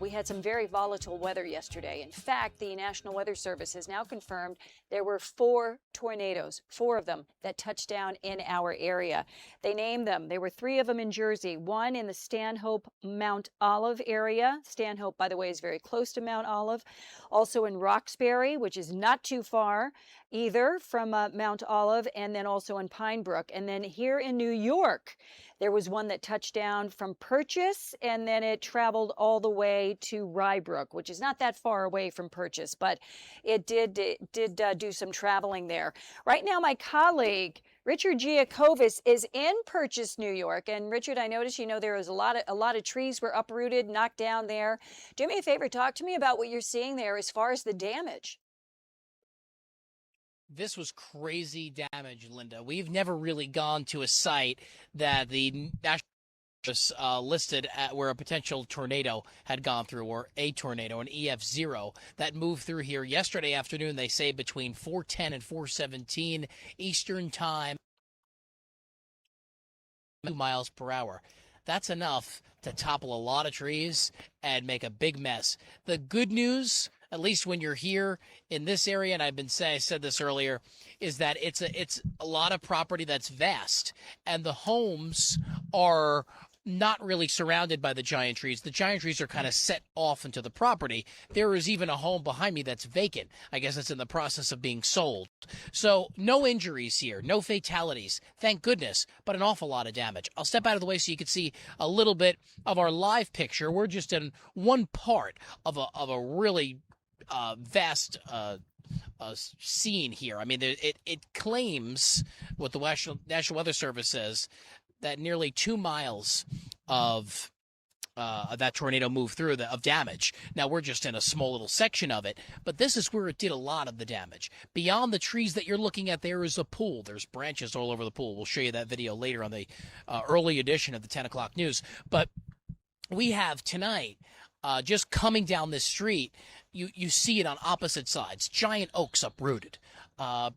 We had some very volatile weather yesterday. In fact, the National Weather Service has now confirmed there were 4 tornadoes, 4 of them, that touched down in our area. They named them. There were 3 of them in Jersey, 1 in the Stanhope, Mount Olive area. Stanhope, by the way, is very close to Mount Olive. Also in Roxbury, which is not too far either from Mount Olive, and then also in Pine Brook. And then here in New York, there was one that touched down from Purchase, and then it traveled all the way to Rybrook, which is not that far away from Purchase, but it did do some traveling there. Right now, my colleague Richard Giacovas is in Purchase, New York. And Richard, I noticed, there was a lot of trees were uprooted, knocked down there. Do me a favor, talk to me about what you're seeing there as far as the damage. This was crazy damage, Linda. We've never really gone to a site that the National listed at where a potential tornado had gone through, or a tornado, an EF0 that moved through here yesterday afternoon. They say between 4:10 and 4:17 Eastern Time, 2 miles per hour. That's enough to topple a lot of trees and make a big mess. The good news, at least when you're here in this area, and I said this earlier, is that it's a lot of property that's vast, and the homes are not really surrounded by the giant trees. The giant trees are kind of set off into the property. There is even a home behind me that's vacant. I guess it's in the process of being sold. So no injuries here, no fatalities, thank goodness, but an awful lot of damage. I'll step out of the way so you can see a little bit of our live picture. We're just in one part of a really vast scene here. I mean, it claims, what the National Weather Service says, that nearly 2 miles of that tornado moved through of damage. Now, we're just in a small little section of it, but this is where it did a lot of the damage. Beyond the trees that you're looking at, there is a pool. There's branches all over the pool. We'll show you that video later on the early edition of the 10 o'clock news. But we have tonight, just coming down this street, you see it on opposite sides. Giant oaks uprooted,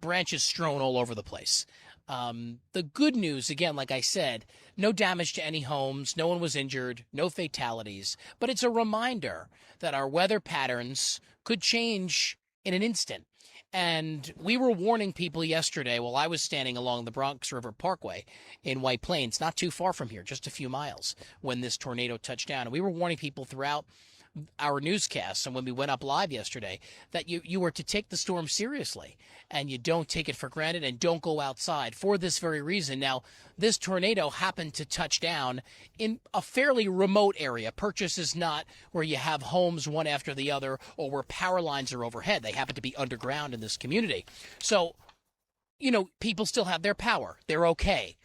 branches strewn all over the place. The good news, again, like I said, no damage to any homes, no one was injured, no fatalities, but it's a reminder that our weather patterns could change in an instant. And we were warning people yesterday while I was standing along the Bronx River Parkway in White Plains, not too far from here, just a few miles, when this tornado touched down. And we were warning people throughout our newscasts and when we went up live yesterday that you were to take the storm seriously, and you don't take it for granted, and don't go outside for this very reason. Now, this tornado happened to touch down in a fairly remote area. Purchase is not where you have homes one after the other or where power lines are overhead. They happen to be underground in this community. So, people still have their power. They're okay.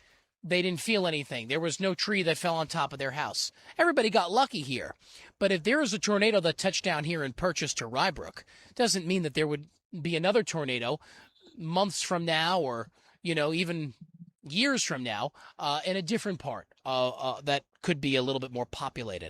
They didn't feel anything. There was no tree that fell on top of their house. Everybody got lucky here. But if there is a tornado that touched down here in Purchase to Rybrook, doesn't mean that there would be another tornado months from now, or, even years from now, in a different part that could be a little bit more populated.